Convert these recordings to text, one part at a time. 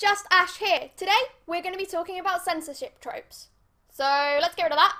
Just Ash here. Today, we're going to be talking about censorship tropes. So, let's get rid of that.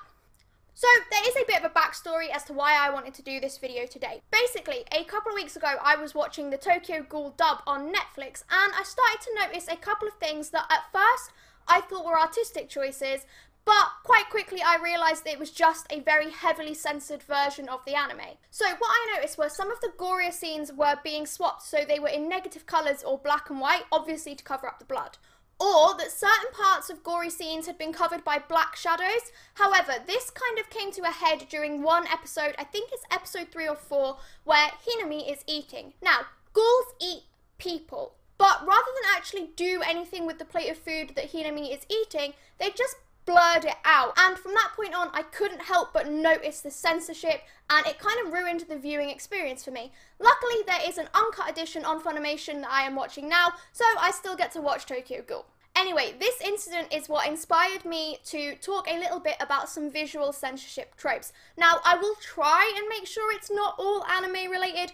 So, there is a bit of a backstory as to why I wanted to do this video today. Basically, a couple of weeks ago, I was watching the Tokyo Ghoul dub on Netflix, and I started to notice a couple of things that at first I thought were artistic choices, but quite quickly I realised that it was just a very heavily censored version of the anime. So what I noticed was some of the gorier scenes were being swapped, so they were in negative colours or black and white, obviously to cover up the blood. Or that certain parts of gory scenes had been covered by black shadows. However, this kind of came to a head during one episode, I think it's episode 3 or 4, where Hinami is eating. Now, ghouls eat people, but rather than actually do anything with the plate of food that Hinami is eating, they just blurred it out, and from that point on I couldn't help but notice the censorship, and it kind of ruined the viewing experience for me. Luckily there is an uncut edition on Funimation that I am watching now, so I still get to watch Tokyo Ghoul. Anyway, this incident is what inspired me to talk a little bit about some visual censorship tropes. Now, I will try and make sure it's not all anime related,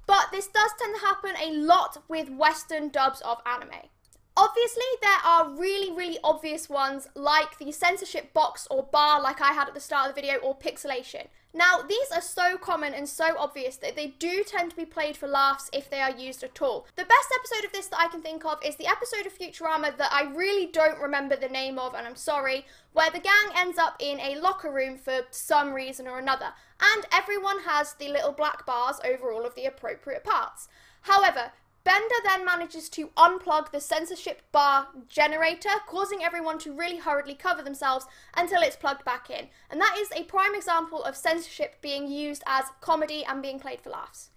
but this does tend to happen a lot with Western dubs of anime. Obviously, there are really obvious ones like the censorship box or bar like I had at the start of the video, or pixelation. Now, these are so common and so obvious that they do tend to be played for laughs if they are used at all. The best episode of this that I can think of is the episode of Futurama that I really don't remember the name of, and I'm sorry, where the gang ends up in a locker room for some reason or another, and everyone has the little black bars over all of the appropriate parts. However, Bender then manages to unplug the censorship bar generator, causing everyone to really hurriedly cover themselves until it's plugged back in. And that is a prime example of censorship being used as comedy and being played for laughs.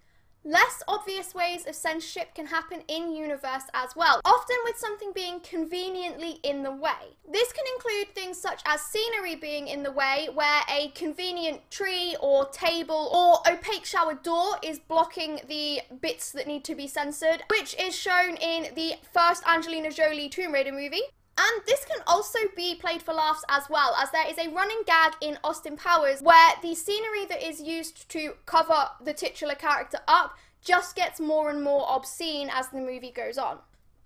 Less obvious ways of censorship can happen in universe as well, often with something being conveniently in the way. This can include things such as scenery being in the way, where a convenient tree or table or opaque shower door is blocking the bits that need to be censored, which is shown in the first Angelina Jolie Tomb Raider movie. And this can also be played for laughs as well, as there is a running gag in Austin Powers where the scenery that is used to cover the titular character up just gets more and more obscene as the movie goes on.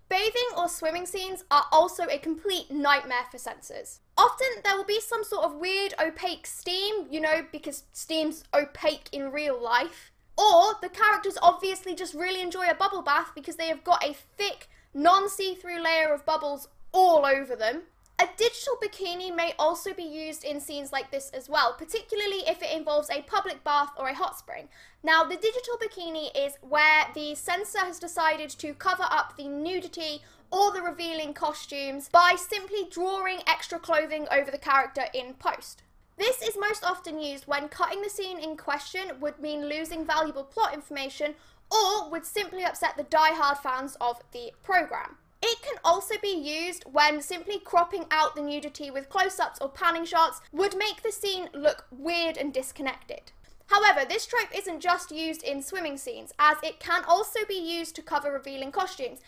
Bathing or swimming scenes are also a complete nightmare for censors. Often there will be some sort of weird opaque steam, you know, because steam's opaque in real life. Or the characters obviously just really enjoy a bubble bath because they have got a thick, non-see-through layer of bubbles all over them. A digital bikini may also be used in scenes like this as well, particularly if it involves a public bath or a hot spring. Now, the digital bikini is where the censor has decided to cover up the nudity or the revealing costumes by simply drawing extra clothing over the character in post. This is most often used when cutting the scene in question would mean losing valuable plot information or would simply upset the die-hard fans of the program. It can also be used when simply cropping out the nudity with close-ups or panning shots would make the scene look weird and disconnected. However, this trope isn't just used in swimming scenes, as it can also be used to cover revealing costumes,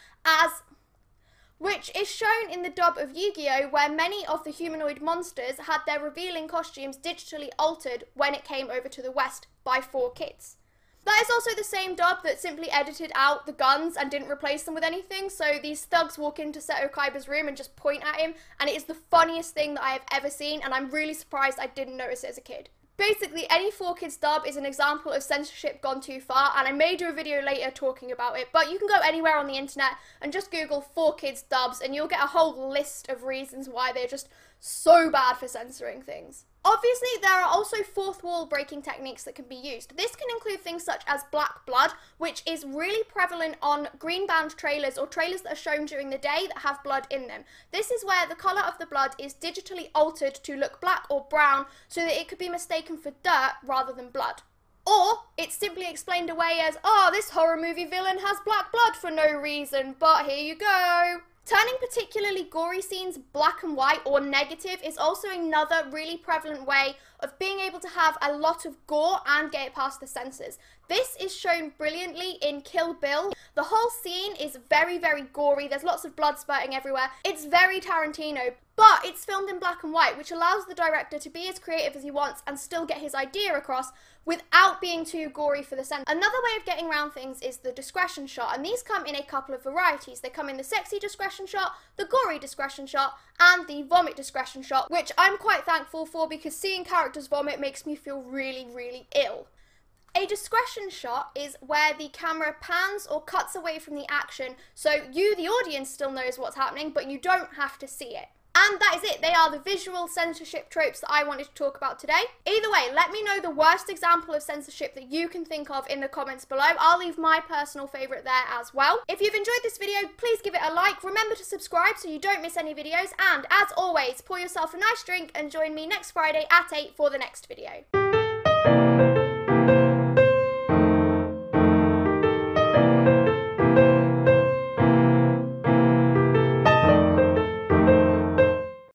which is shown in the dub of Yu-Gi-Oh! Where many of the humanoid monsters had their revealing costumes digitally altered when it came over to the West by 4Kids. That is also the same dub that simply edited out the guns and didn't replace them with anything, so these thugs walk into Seto Kaiba's room and just point at him, and it is the funniest thing that I have ever seen, and I'm really surprised I didn't notice it as a kid. Basically, any 4Kids dub is an example of censorship gone too far, and I may do a video later talking about it, but you can go anywhere on the internet and just Google 4Kids dubs, and you'll get a whole list of reasons why they're just so bad for censoring things. Obviously, there are also fourth wall breaking techniques that can be used. This can include things such as black blood, which is really prevalent on green band trailers or trailers that are shown during the day that have blood in them. This is where the colour of the blood is digitally altered to look black or brown so that it could be mistaken for dirt rather than blood. Or it's simply explained away as, oh, this horror movie villain has black blood for no reason, but here you go. Turning particularly gory scenes black and white or negative is also another really prevalent way of being able to have a lot of gore and get it past the censors. This is shown brilliantly in Kill Bill. The whole scene is very gory, there's lots of blood spurting everywhere. It's very Tarantino, but it's filmed in black and white, which allows the director to be as creative as he wants and still get his idea across, without being too gory for the censor. Another way of getting around things is the discretion shot, and these come in a couple of varieties. They come in the sexy discretion shot, the gory discretion shot, and the vomit discretion shot, which I'm quite thankful for because seeing characters vomit makes me feel really, really ill. A discretion shot is where the camera pans or cuts away from the action, so you, the audience, still knows what's happening, but you don't have to see it. And that is it. They are the visual censorship tropes that I wanted to talk about today. Either way, let me know the worst example of censorship that you can think of in the comments below. I'll leave my personal favourite there as well. If you've enjoyed this video, please give it a like. Remember to subscribe so you don't miss any videos. And as always, pour yourself a nice drink and join me next Friday at 8 for the next video.